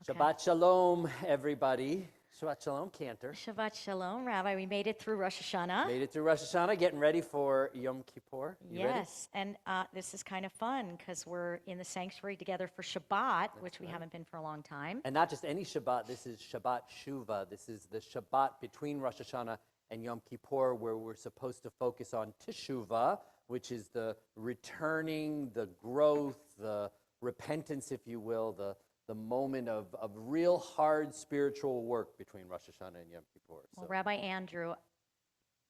Shabbat Shalom, everybody. Shabbat Shalom, Cantor. Shabbat Shalom, Rabbi. We made it through Rosh HaShanah. Made it through Rosh HaShanah, getting ready for Yom Kippur. Yes, and this is kind of fun because we're in the sanctuary together for Shabbat, which we haven't been for a long time. And not just any Shabbat, this is Shabbat Shuva. This is the Shabbat between Rosh HaShanah and Yom Kippur, where we're supposed to focus on Teshuvah, which is the returning, the growth, the repentance, if you will, the moment of real hard spiritual work between Rosh Hashanah and Yom Kippur. Well, Rabbi Andrew,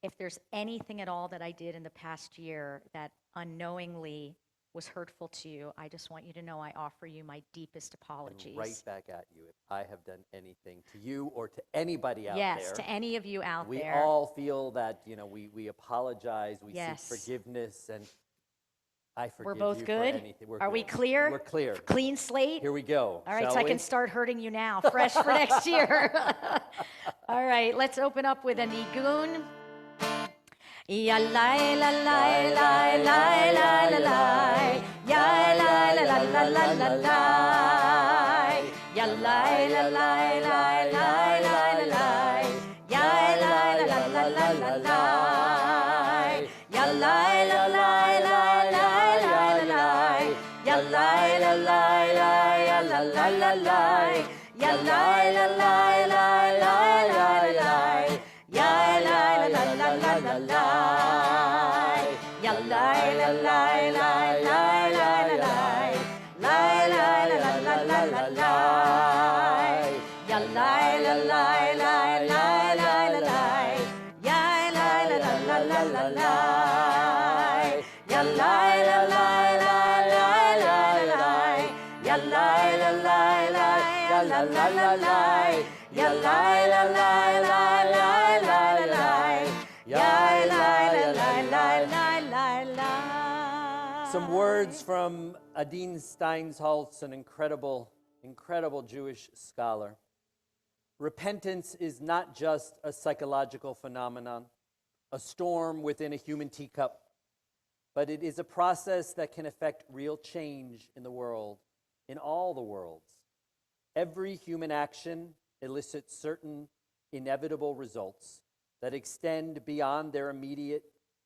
if there's anything at all that I did in the past year that unknowingly was hurtful to you, I just want you to know I offer you my deepest apologies. And right back at you if I have done anything to you or to anybody out there. Yes, to any of you out there. We all feel that, we apologize, we seek forgiveness, and I forgive We're both you good? for anything. Are we clear? We're clear. Clean slate? Here we go. All right, shall so I we? can start hurting you now, fresh for next year. All right, let's open up with a nigun. Ya la la la la la la la la. Ya la la la la la la la. Ya la la la la la la la la. Ya la la la la la la. Ya la la la la la la la. Ya la la la la la la la la. Ya la la la la la la la. Ya la la la la la la. Ya la la la la la la la. La la la la la la la la. Ya la la la la la la la. Ya la la la la la la la. Ya la la la la la la la. Ya la la la la la la la la. Ya la la la la la la la. Ya la la la la la la. Some words from Adin Steinsaltz, an incredible Jewish scholar. Repentance is not just a psychological phenomenon, a storm within a human teacup, but it is a process that can affect real change in the world, in all the worlds. Every human action elicits certain inevitable results that extend beyond their immediate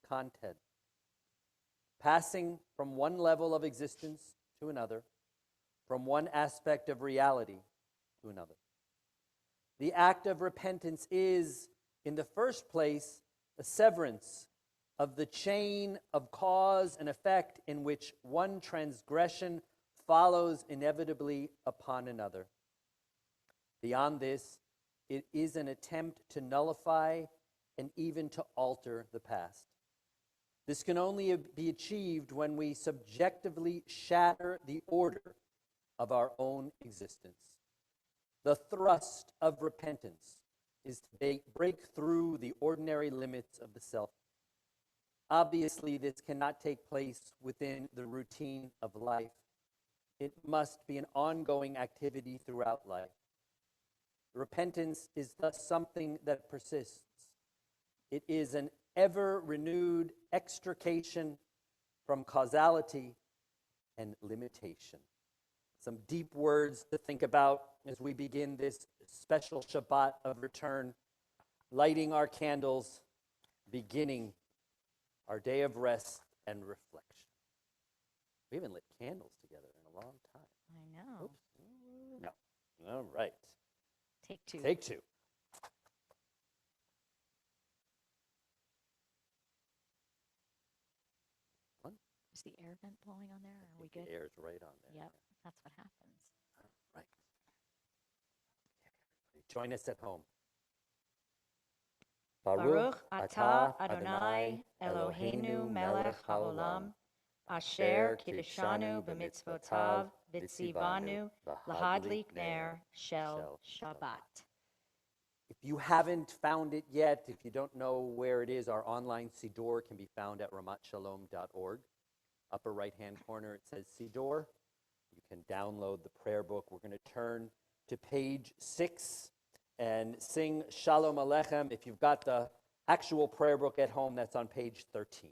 content, passing from one level of existence to another, from one aspect of reality to another. The act of repentance is, in the first place, a severance of the chain of cause and effect in which one transgression follows inevitably upon another. Beyond this, it is an attempt to nullify and even to alter the past. This can only be achieved when we subjectively shatter the order of our own existence. The thrust of repentance is to break through the ordinary limits of the self. Obviously, this cannot take place within the routine of life. It must be an ongoing activity throughout life. Repentance is thus something that persists. It is an ever-renewed extrication from causality and limitation. Some deep words to think about as we begin this special Shabbat of return, lighting our candles, beginning our day of rest and reflection. We haven't lit candles together in a long time. I know. Oops. No. All right. Take two. Take two. Is the air vent blowing on there? Are we good? The air's right on there. Yep, that's what happens. Right. Join us at home. Baruch atah Adonai Eloheinu melech haolam, asher kiddushanu b'mitzvotav v'tzivanu lahadlik ner shel Shabbat. If you haven't found it yet, if you don't know where it is, our online Siddur can be found at ramatshalom.org. Upper right-hand corner, it says Siddur. You can download the prayer book. We're going to turn to page 6 and sing Shalom Aleichem. If you've got the actual prayer book at home, that's on page 13.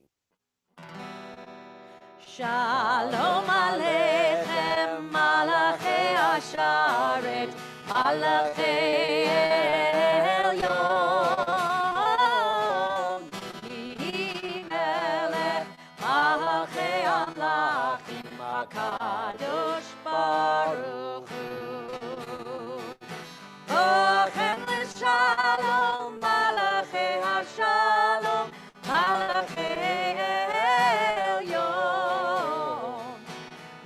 Shalom Aleichem, Malachei Asharet, Malachei Elyon, Hi Melech Malachei Amlachim, HaKadosh Baruch Hu. Bochem l'shalom, Malachei HaShalom, Malachei Elyon,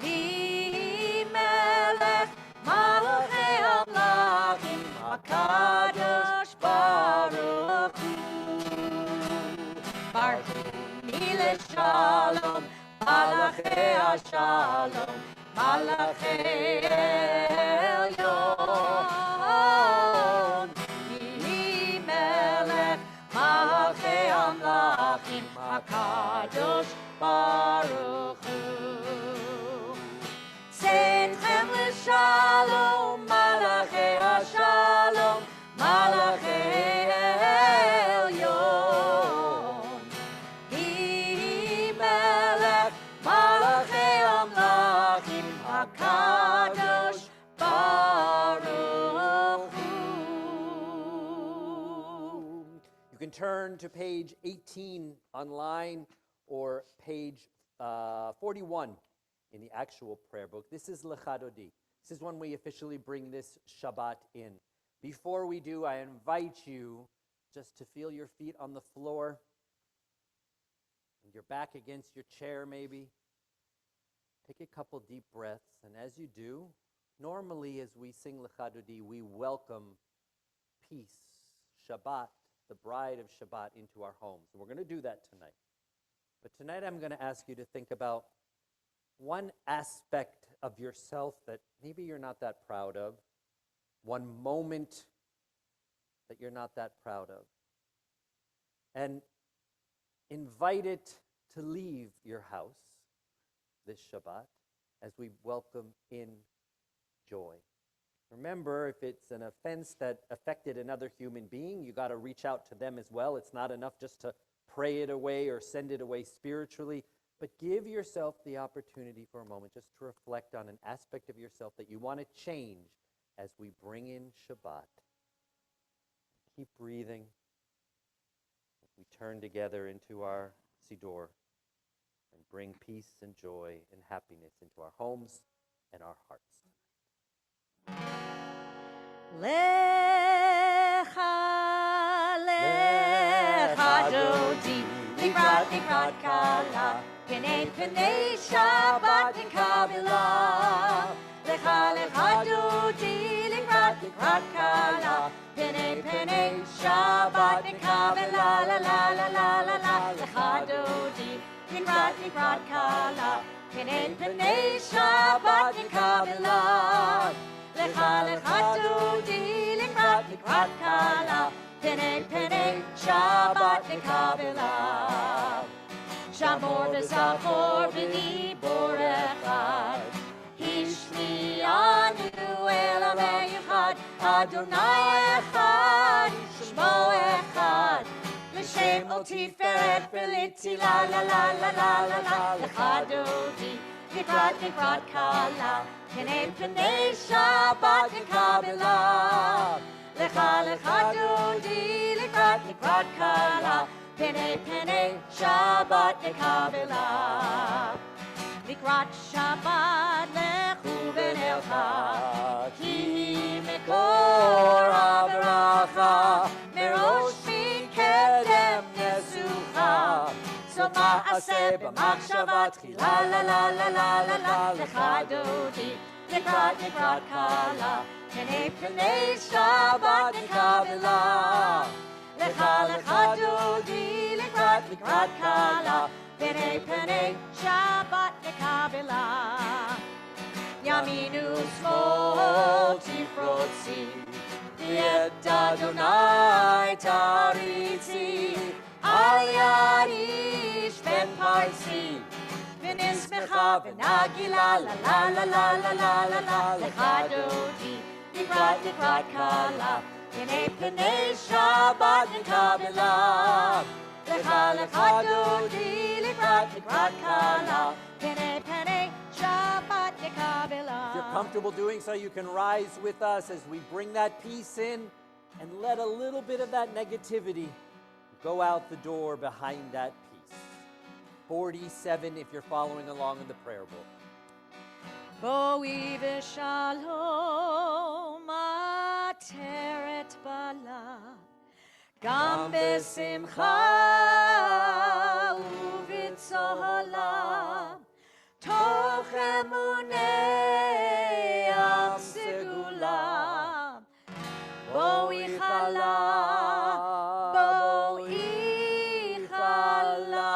Hi Melech Malachei Amlachim, HaKadosh Baruch Hu. Baruchni l'shalom, Malachei HaShalom, Malachei Elyon, Hi Melech Malachei Amlachim, HaKadosh Baruch Hu. Seitchem l'shalom, Malachei HaShalom, Malachei Elyon, Hi Melech Malachei Amlachim, HaKadosh Baruch Hu. You can turn to page 18 online or page 41 in the actual prayer book. This is Lecha Dodi. This is when we officially bring this Shabbat in. Before we do, I invite you just to feel your feet on the floor and your back against your chair maybe. Take a couple deep breaths, and as you do, normally as we sing Lecha Dodi, we welcome peace, Shabbat, the bride of Shabbat, into our homes. And we're going to do that tonight. But tonight I'm going to ask you to think about one aspect of yourself that maybe you're not that proud of, one moment that you're not that proud of, and invite it to leave your house this Shabbat as we welcome in joy. Remember, if it's an offense that affected another human being, you got to reach out to them as well. It's not enough just to pray it away or send it away spiritually, but give yourself the opportunity for a moment just to reflect on an aspect of yourself that you want to change as we bring in Shabbat. Keep breathing as we turn together into our Siddur and bring peace and joy and happiness into our homes and our hearts. Lecha, lecha dodi, likrat kala, penei Shabbat in Kabbalah. Lecha dodi, likrat kala, penei Shabbat in Kabbalah, la la la la la la. Lecha dodi, likrat kala, penei Shabbat in Kabbalah. Lecha dodi, likrat kala, penei Shabbat in Kabbalah. Shamor v'zachor v'nibor echad, Hishmi anu elamei echad, Adonai echad, Shmo echad, L'shem ol tiferet v'litzi la la la la la la la. Lecha dodi, likrat kala, penei Shabbat in Kabbalah. Lecha dodi, likrat kala, penei Shabbat in Kabbalah. Likrat Shabbat lechu v'nelcha, ki mekor ha'beracha, merosh mikedem nesucha. So ma'aseh b'machshava tchila la la la la la la. Lecha dodi, likrat kala, penei Shabbat in Kabbalah. Lecha dodi, likrat kala, penei Shabbat in Kabbalah. Yaminu smol tifrotzi, v'yed Adonai taritzi, al yad ish ben parsi, v'nismecha v'nagila la la la la la la la la. Lecha dodi, likrat kala, penei Shabbat in Kabbalah. Lecha dodi, likrat kala, penei Shabbat in Kabbalah. comfortable doing so, you can rise with us as we bring that peace in and let a little bit of that negativity go out the door behind that peace. 47 if you're following along in the prayer book. Boi v'shalom ateret bala, gam besimcha uvitzola, toch emunei am segula, boi chala, boi chala.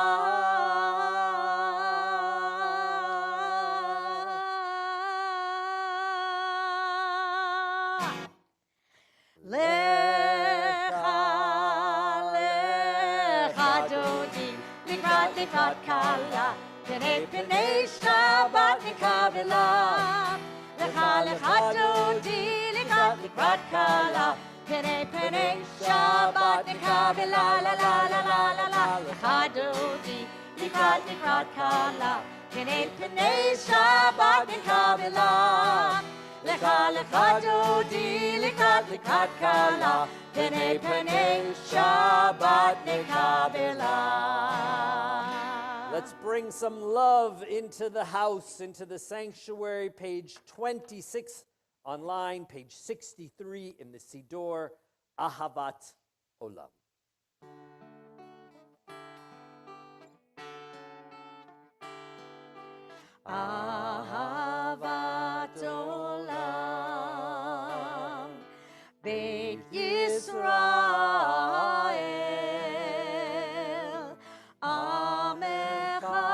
Likrat kala, penei Shabbat Kabbalat. Lecha lecha dodi, likrat kala, penei Shabbat Kabbalat. La la la la la la. Lecha dodi, likrat kala, penei Shabbat Kabbalat. Lecha lecha dodi, likrat kala, penei Shabbat Kabbalat. Let's bring some love into the house, into the sanctuary, page 26 online, page 63 in the Siddur, Ahavat Olam. Ahavat Olam, Beit Yisrael, Amecha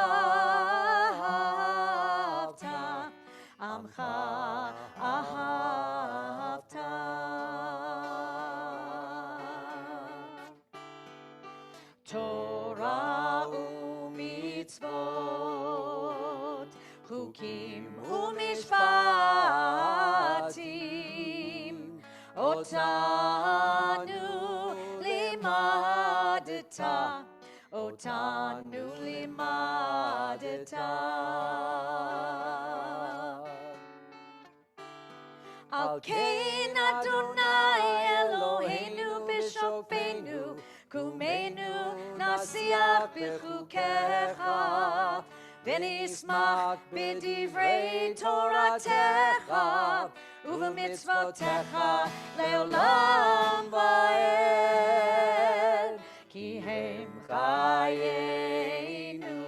ahavta, Amcha ahavta. Torah u'mitzvot, Chukim u'mishpatim, Otanu limadeta, Otanu limadeta. Al kein Adonai Eloheinu b'shofenu, kumenu nasiach b'chukecha, v'nismach b'divrei Toratecha, ובמצוותיך לעולם ועד, כי הם חיינו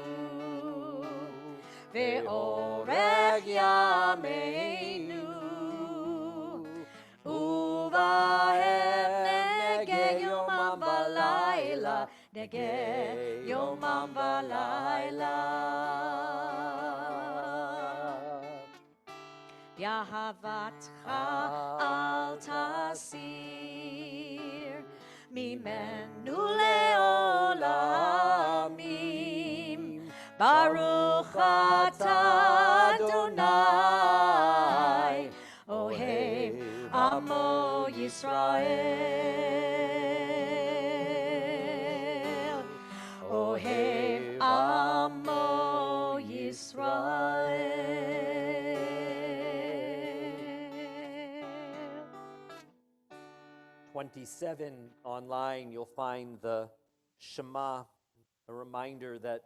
ואורך ימינו, ובהם נגה יומם ולילה, נגה יומם ולילה. יהבתך אל תסיר ממנו לעולמים, ברוך אתה אדוני אוהב עמו ישראל, אוהב עמו ישראל. 27 online, you'll find the Shema, a reminder that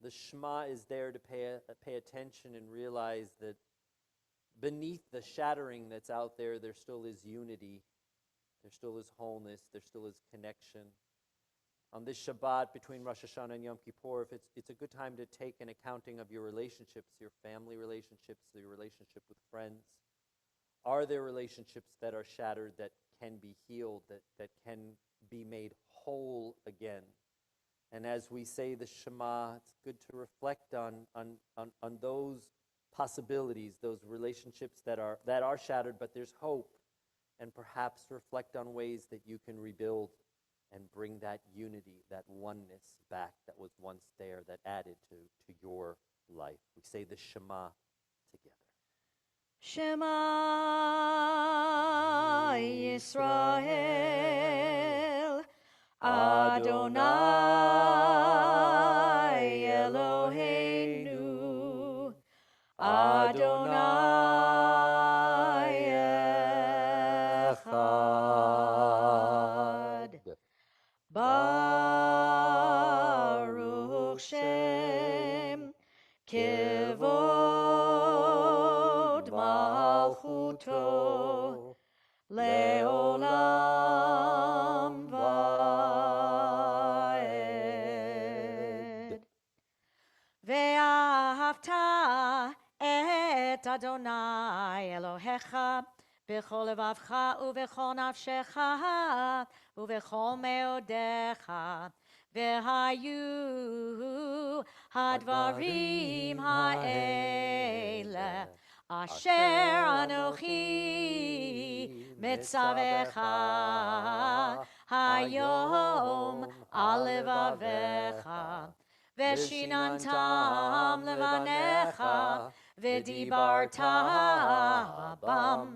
the Shema is there to pay attention and realize that beneath the shattering that's out there, there still is unity, there still is wholeness, there still is connection. On this Shabbat between Rosh HaShanah and Yom Kippur, it's a good time to take an accounting of your relationships, your family relationships, your relationship with friends. Are there relationships that are shattered that can be healed, that can be made whole again? And as we say the Shema, it's good to reflect on those possibilities, those relationships that are shattered, but there's hope, and perhaps reflect on ways that you can rebuild and bring that unity, that oneness back that was once there, that added to your life. We say the Shema together. Shema Yisrael, Adonai Eloheinu, Adonai Shem, Kevod Malchuto, Leolam Vaed. Ve'ahavta et Adonai Elohecha b'chol levavcha u'b'chol nafshecha u'b'chol meodecha ve'hayu hadvarim ha'ele asher anochi mitzavecha hayom al levavecha Veshinantam levanecha, v'dibarta bam,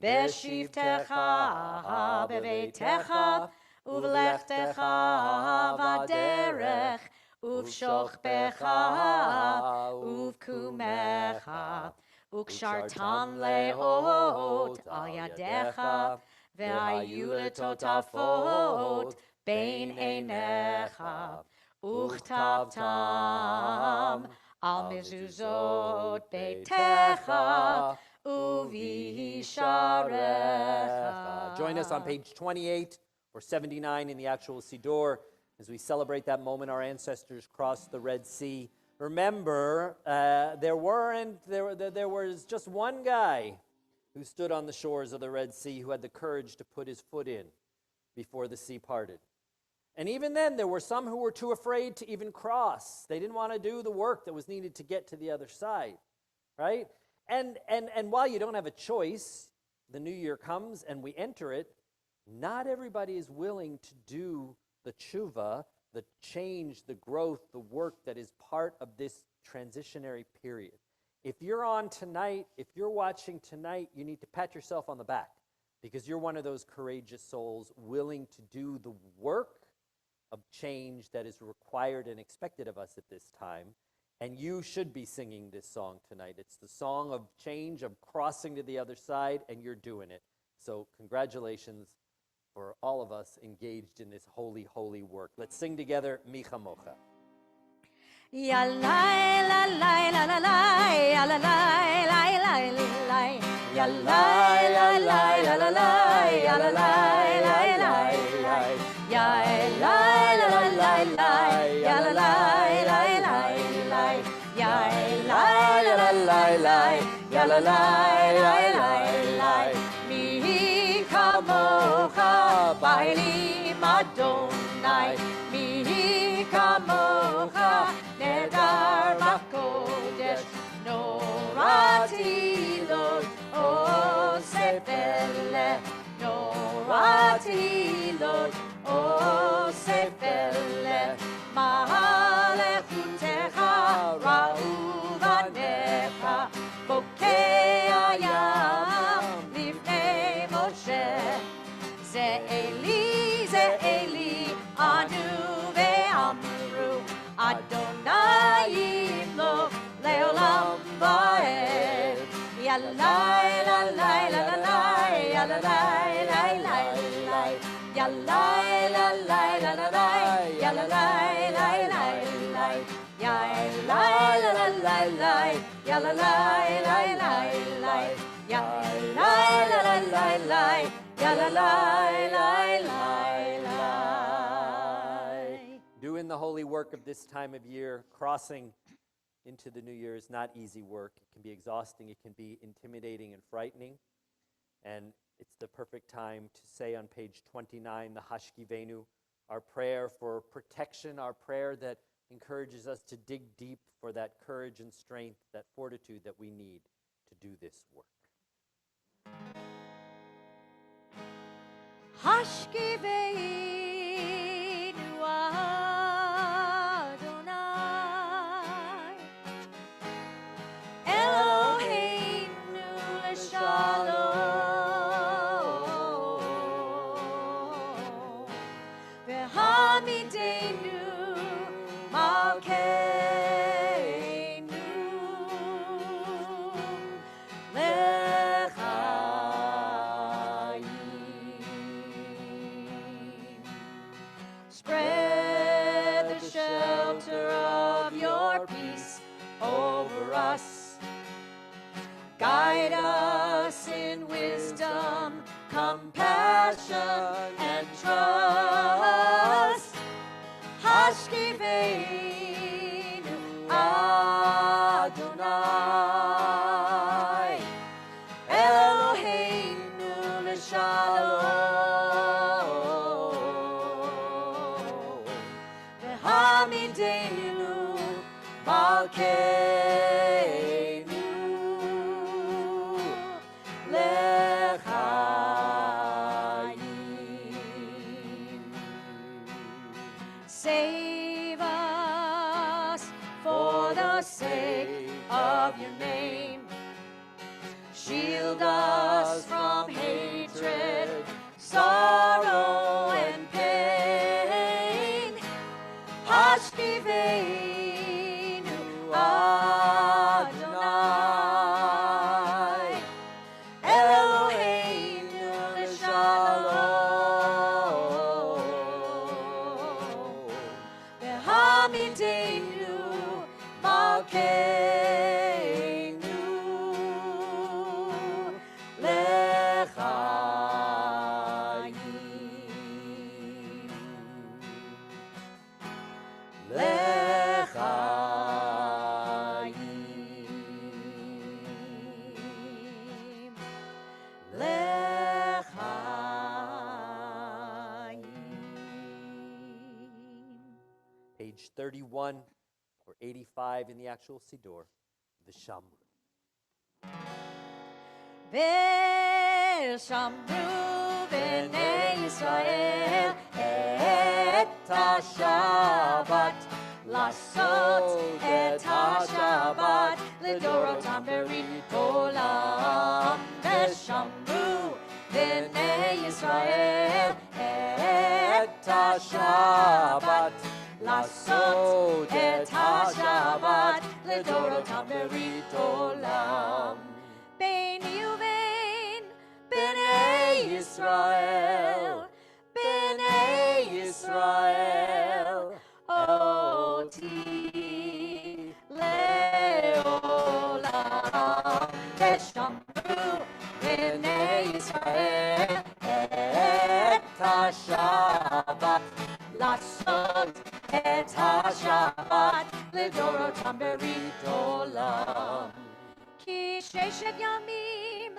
b'shivtecha beveitecha, uv'lechtecha v'aderech, uv'shochbecha, uv'kumecha, u'kshartam leot al yadecha, ve'ayu letotafot bein einecha. Uchtavtam al mezuzot beitecha uvisharecha. Join us on page 28 or 79 in the actual Siddur as we celebrate that moment our ancestors crossed the Red Sea. Remember, there was just one guy who stood on the shores of the Red Sea who had the courage to put his foot in before the sea parted. And even then, there were some who were too afraid to even cross. They didn't want to do the work that was needed to get to the other side, right? And while you don't have a choice, the new year comes and we enter it, not everybody is willing to do the Teshuvah, the change, the growth, the work that is part of this transitionary period. If you're on tonight, if you're watching tonight, you need to pat yourself on the back because you're one of those courageous souls willing to do the work of change that is required and expected of us at this time. And you should be singing this song tonight. It's the song of change, of crossing to the other side, and you're doing it. So congratulations for all of us engaged in this holy, holy work. Let's sing together, Micha Mocha. Ya lai la lai la la lai, ya la lai lai lai lai, ya lai la lai la la lai, ya la lai lai lai lai, ya lai la lai lai, ya la lai lai lai lai, ya lai la lai lai, ya la lai lai lai. Mi kamocha bailim Adonai, mi kamocha. Nedar bakodesh, norati lod, o sefele, norati lod, o sefele, mahalechutecha, ra'uvanecha, bokei hayam, livnei Moshe, ze Eli, anu ve'amru, Adonai lo leolam vaed. Ya lai la lai la la lai, ya la lai lai lai lai, ya lai la lai la la lai, ya la lai lai lai lai, ya lai la la lai lai, ya la lai lai lai lai, ya lai la la lai lai, ya la lai lai lai lai. Doing the holy work of this time of year, crossing into the new year is not easy work. It can be exhausting, it can be intimidating and frightening. And it's the perfect time to say on page 29, the Hashkivenu, our prayer for protection, our prayer that encourages us to dig deep for that courage and strength, that fortitude that we need to do this work. Hashkivenu Adonai, Eloheinu l'shalom, v'hamidenu malkeinu l'chaim. Spread the shelter of your peace over us. Guide us in wisdom, compassion, and trust. Hashkiveinu Adonai, Eloheinu l'shalom, v'hamidenu malkeinu l'chaim. Save us for the sake of your name. Shield us from hatred, sorrow, and pain. Hashkiveinu Adonai, Eloheinu l'shalom, v'hamidenu malkeinu l'chaim. L'chaim. Page 31 or 85 in the actual Siddur, the Shamru. ושמרו בני ישראל את השבת, לעשות את השבת לדורותם ברית עולם. ושמרו בני ישראל את השבת, לעשות את השבת לדורותם ברית עולם. ביני ובין בני ישראל, בני ישראל, אותי לעולם. ושמרו בני ישראל את השבת, לעשות את השבת לדורותם ברית עולם. כי ששת ימים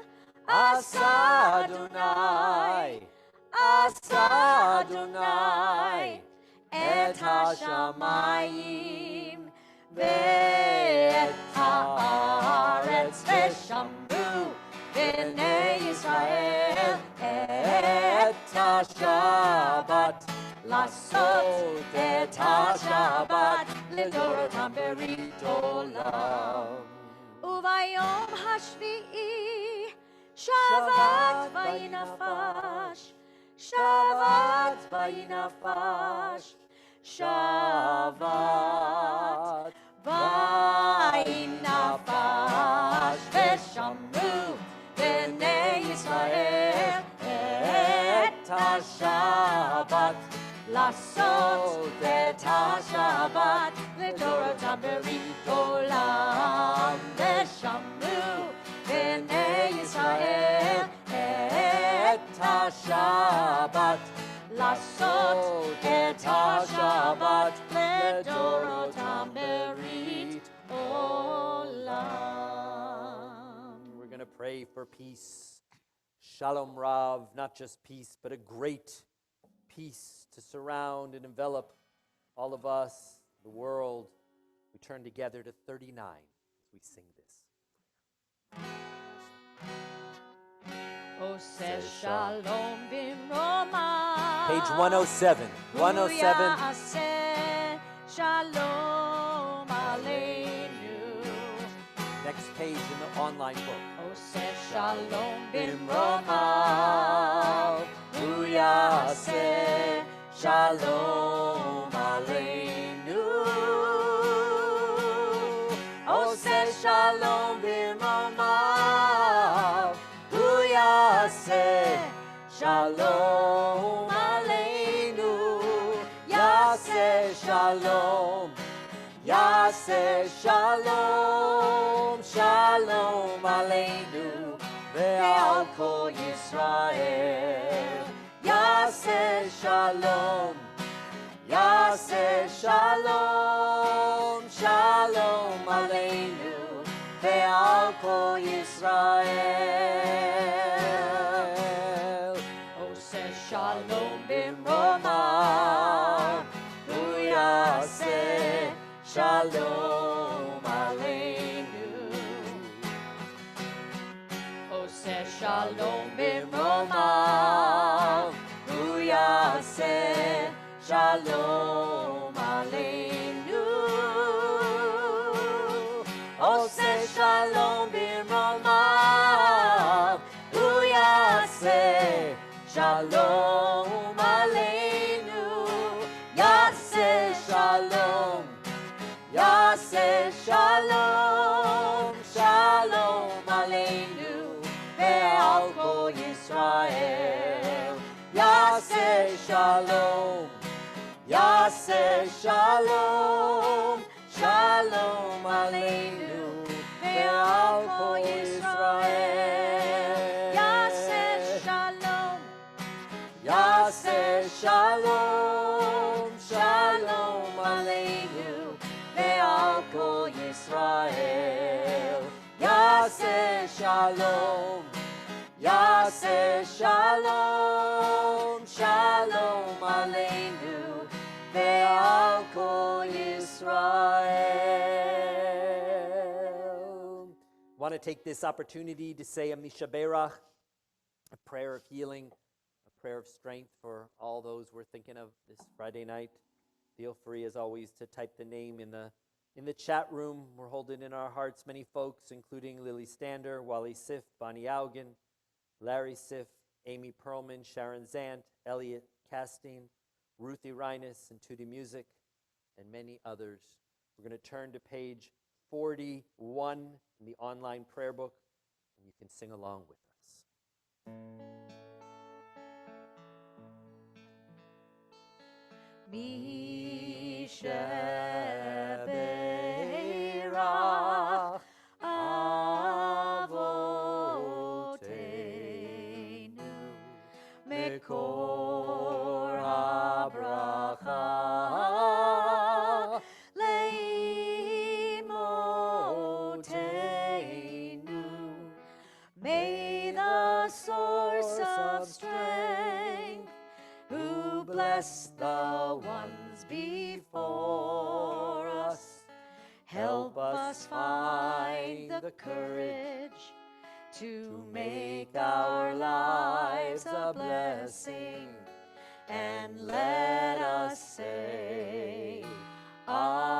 עשה אדוני, עשה אדוני את השמיים ואת הארץ. ושמרו בני ישראל את השבת, לעשות את השבת לדורותם ברית עולם. וביום השביעי שבת ויהי נפש, שבת ויהי נפש, שבת ויהי נפש. ושמרו בני ישראל את השבת, לעשות את השבת לדורותם ברית עולם. ושמרו בני ישראל את השבת, לעשות את השבת לדורותם ברית עולם. We're going to pray for peace. Shalom Rav, not just peace, but a great peace to surround and envelop all of us, the world. We turn together to 39 as we sing this. עושה שלום במרומיו, Page 107. 107. הוא יעשה שלום עלינו. Next page in the online book. עושה שלום במרומיו, הוא יעשה שלום עלינו. עושה שלום במרומיו, הוא יעשה שלום עלינו. יעשה שלום, יעשה Yaseh Shalom, Shalom Aleinu, Ve'al Kol Yisrael. Yaseh Shalom, Yaseh Shalom, Shalom Aleinu, Ve'al Kol Yisrael. Oseh Shalom b'mromav, Hu Yaseh Shalom Aleinu. Oseh Shalom b'mromav, Hu Yaseh Shalom Aleinu. Oseh Shalom b'mromav, Hu Yaseh Shalom Aleinu. Yaseh Shalom, Yaseh Shalom, Shalom Aleinu, Ve'al Kol Yisrael. Yaseh Shalom, Yaseh Shalom, Shalom Aleinu, Ve'al Kol Yisrael. Yaseh Shalom, Yaseh Shalom, Shalom Aleinu, Ve'al Kol Yisrael. Yaseh Shalom, Yaseh Shalom, Shalom Aleinu, Ve'al Kol Yisrael. I want to take this opportunity to say a Mishaberach, a prayer of healing, a prayer of strength for all those we're thinking of this Friday night. Feel free, as always, to type the name in the chat room. We're holding in our hearts many folks, including Lily Stander, Wally Sif, Bonnie Augen, Larry Sif, Amy Perlman, Sharon Zant, Elliot Castine, Ruthie Reines, and Tootie Music, and many others. We're going to turn to page 41 in the online prayer book, and you can sing along with us. Mishaberach Avoteinu Mekor HaBracha Leimoteinu. May the source of strength, who bless the ones before us, help us find the courage to make our lives a blessing, and let us say Amen.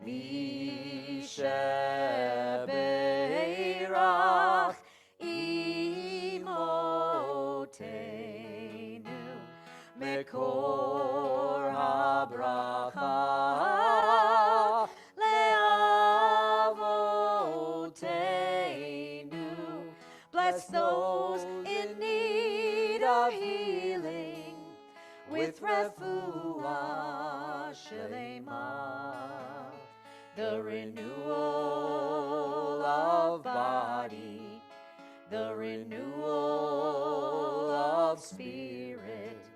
Mishaberach Imoteinu Mekor HaBracha Leavoteinu. Bless those in need of healing with refuah shlema, the renewal of body, the renewal of spirit,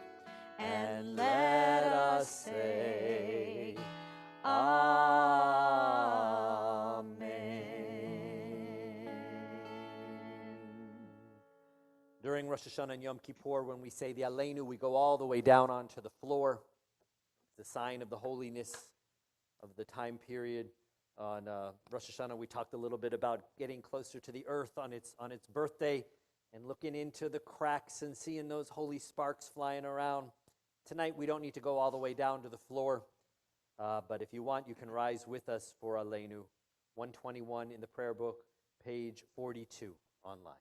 and let us say Amen. During Rosh HaShanah and Yom Kippur, when we say the Aleinu, we go all the way down onto the floor. It's a sign of the holiness of the time period. On Rosh Hashanah, we talked a little bit about getting closer to the earth on its birthday and looking into the cracks and seeing those holy sparks flying around. Tonight, we don't need to go all the way down to the floor, but if you want, you can rise with us for Aleinu. 121 in the prayer book, page 42 online.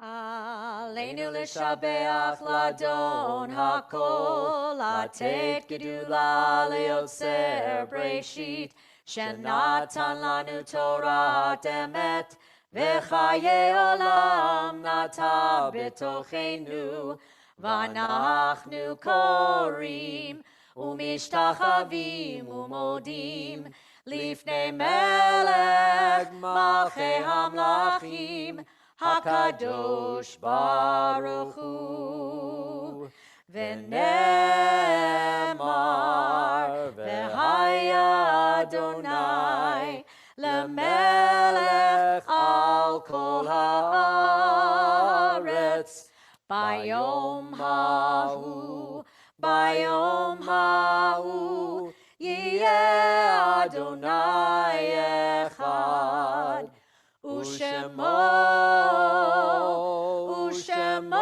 Aleinu l'shabeach ladon hakol, latet gedula leotzer breshit, shenatan lanu Torah emet, v'chaye olam nata betochenu, ואנחנו קוראים ומשתחווים ומודים לפני מלך מלכי המלכים הקדוש ברוך הוא. ונאמר והיה אדוני למלך על כל הארץ ביום ההוא יהיה אדוני אחד ושמו אחד.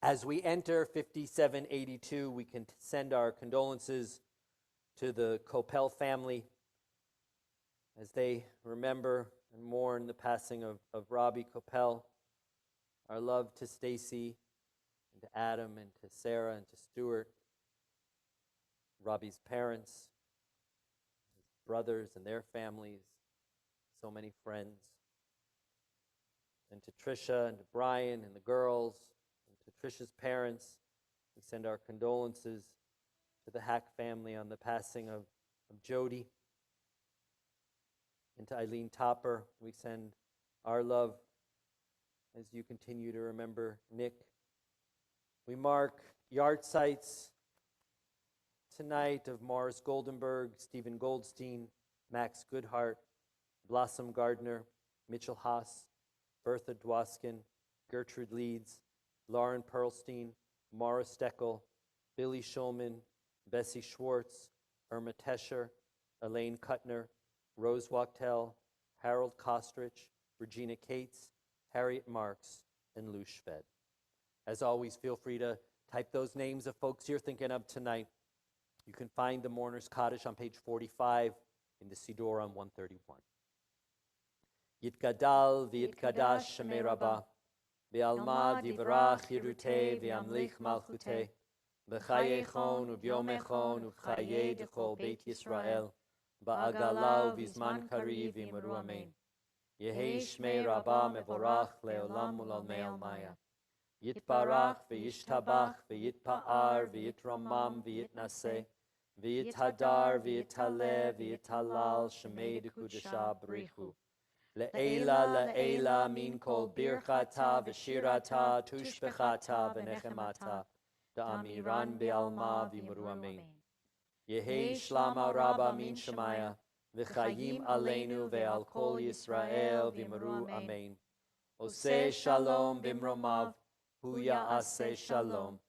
As we enter 5782, we can send our condolences to the Koppel family as they remember and mourn the passing of Rabbi Koppel. Our love to Stacy and to Adam and to Sarah and to Stuart, Rabbi's parents, his brothers and their families, so many friends, and to Trisha and to Brian and the girls, and to Trisha's parents. We send our condolences to the Hack family on the passing of Jody. And to Eileen Topper, we send our love as you continue to remember Nick. We mark yard sites tonight of Morris Goldenberg, Stephen Goldstein, Max Goodhart, Blossom Gardner, Mitchell Haas, Bertha Dwoskin, Gertrude Leeds, Lauren Perlstein, Maura Steckel, Billy Schulman, Bessie Schwartz, Irma Tescher, Elaine Kuttner, Rose Wachtel, Harold Kostrich, Regina Cates, Harriet Marks, and Lou Schved. As always, feel free to type those names of folks you're thinking of tonight. You can find the Mourner's Cottage on page 45 in the Siddur on 131. Yitgadal v'yitkadash shemei Rabba, v'alma divrach yirutei v'yamlich malchutei, v'chaye chon u'byom echon u'chaye dechol Beit Yisrael, ba'agala u'vizman kariv v'imru amen. Yehi shmei Rabba mevorach le'olam u'lalmei almaya. Yitbarach v'yishtabach v'yitpa'ar v'yitramam v'yitnaseh, v'yithadar v'yitale v'yitalal shemei dekudesha b'richu. Le'ela min kol birchata v'shirata tushbechata v'nechemata da'amiran be'alma v'imru amen. Yehi shlama rabba min shemaya v'chayim aleinu ve'al kol Yisrael v'imru amen. Oseh shalom b'mromav hu ya'aseh shalom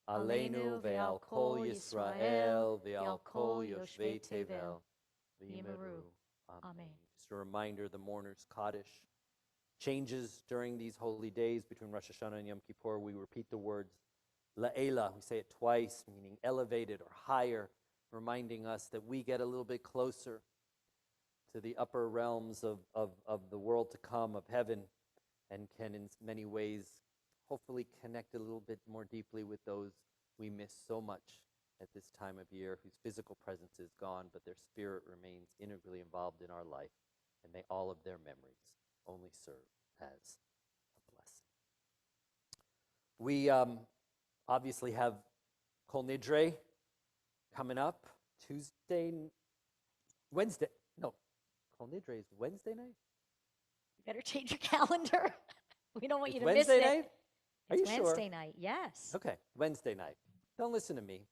aleinu ve'al kol Yisrael ve'al kol yoshvei tevel v'imru amen. Just a reminder, the mourner's Kaddish changes during these holy days between Rosh HaShanah and Yom Kippur. We repeat the words La'ela, we say it twice, meaning elevated or higher, reminding us that we get a little bit closer to the upper realms of the world to come, of heaven, and can in many ways hopefully connect a little bit more deeply with those we miss so much at this time of year, whose physical presence is gone, but their spirit remains integrally involved in our life, and may all of their memories only serve as a blessing. We obviously have Kol Nidre coming up Wednesday. No, Kol Nidre is Wednesday night? You better change your calendar. We don't want you to Wednesday miss night? it. Are It's you sure? Wednesday night, yes. Okay, Wednesday night. Don't listen to me.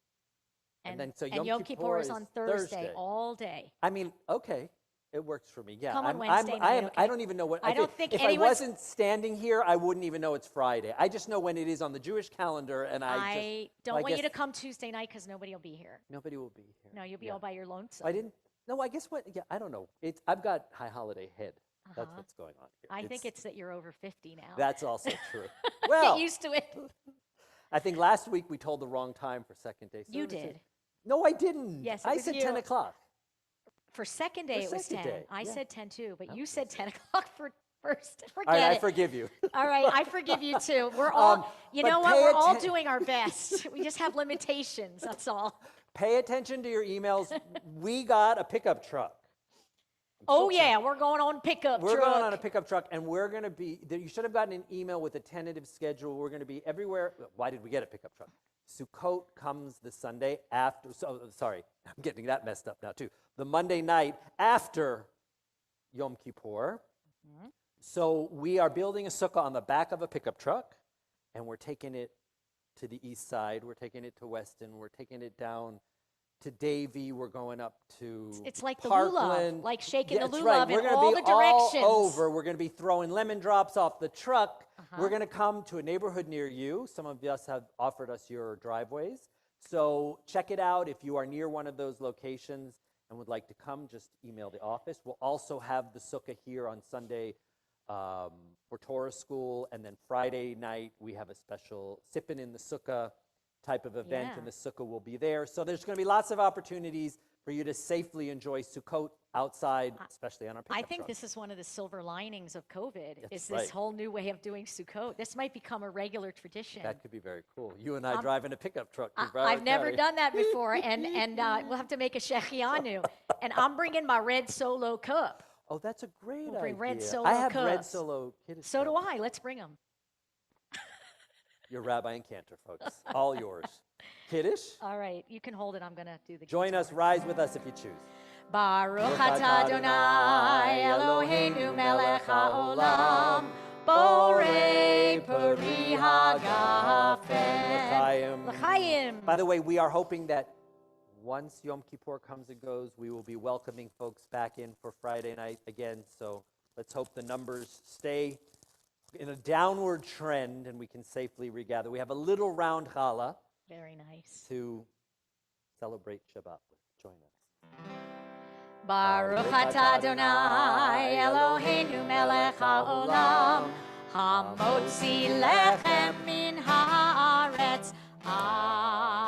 And then so Yom Kippur is on Thursday all day. I mean, okay, it works for me. Yeah, Come on Wednesday night, okay? I don't even know what. I don't think if I wasn't standing here, I wouldn't even know it's Friday. I just know when it is on the Jewish calendar, and I don't want you to come Tuesday night because nobody will be here. Nobody will be here. No, you'll be all by your lonesome. I didn't. No, I guess what? Yeah, I don't know. I've got high holiday head. That's what's going on here. I think it's that you're over 50 now. That's also true. Well, get used to it. I think last week we told the wrong time for second day. You did. No, I didn't. Yes, I said 10 o'clock. For second day, it was 10. Day, I said 10 too, but you said 10 o'clock for first. Forget all right, it. I forgive you. All right, I forgive you too. We're all, you know what? We're all doing our best. We just have limitations, that's all. Pay attention to your emails. We got a pickup truck. Oh, yeah, we're going on pickup truck. We're going on a pickup truck, and we're going to be, you should have gotten an email with a tentative schedule. We're going to be everywhere. Why did we get a pickup truck? Sukkot comes the Sunday after, sorry, I'm getting that messed up now too. The Monday night after Yom Kippur. Mm-hmm. So we are building a sukkah on the back of a pickup truck, and we're taking it to the east side. We're taking it to Weston. We're taking it down to Davie. We're going up to It's like Parkland. the lulav, like shaking the lulav right. in all the directions. All over. We're going to be throwing lemon drops off the truck. We're going to come to a neighborhood near you. Some of us have offered us your driveways. So check it out. If you are near one of those locations and would like to come, just email the office. We'll also have the sukkah here on Sunday for Torah school. And then Friday night, we have a special sipping in the sukkah type of event, and the sukkah will be there. So there's going to be lots of opportunities for you to safely enjoy Sukkot outside, especially on our pickup I think truck. This is one of the silver linings of COVID, That's this whole new way of doing Sukkot. This might become a regular tradition. That could be very cool. You and I driving a pickup truck. I've never done that before, and we'll have to make a shechianu. And I'm bringing my red Solo cup. Oh, that's a great idea. Bring red Solo I have cups. red Solo Kiddush So do cups. I. Let's bring them. You're Rabbi and Cantor, folks. All yours. Kiddush? All right, you can hold it. I'm going to do the Join us, rise with us if you choose. Baruch atah Adonai Eloheinu melech haolam borei peri hagafen l'chaim. By the way, we are hoping that once Yom Kippur comes and goes, we will be welcoming folks back in for Friday night again. So let's hope the numbers stay in a downward trend and we can safely regather. We have a little round challah. Very nice. To celebrate Shabbat with. Join us. Baruch atah Adonai Eloheinu melech haolam hamotzi lechem min haaretz. Amen.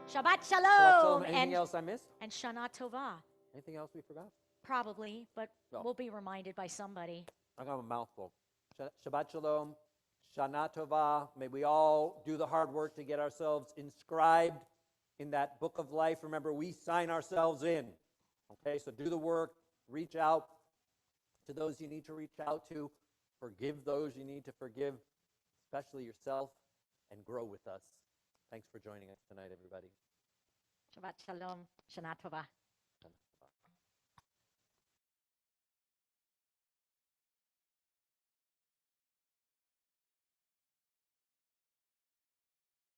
Shabbat shalom. Anything else I missed? And Shana Tova. Anything else we forgot? Probably, but No. we'll be reminded by somebody. I got a mouthful. Shabbat Shalom, Shana Tova. May we all do the hard work to get ourselves inscribed in that book of life. Remember, we sign ourselves in. Okay, so do the work. Reach out to those you need to reach out to. Forgive those you need to forgive, especially yourself, and grow with us. Thanks for joining us tonight, everybody. Shabbat Shalom, Shana Tova.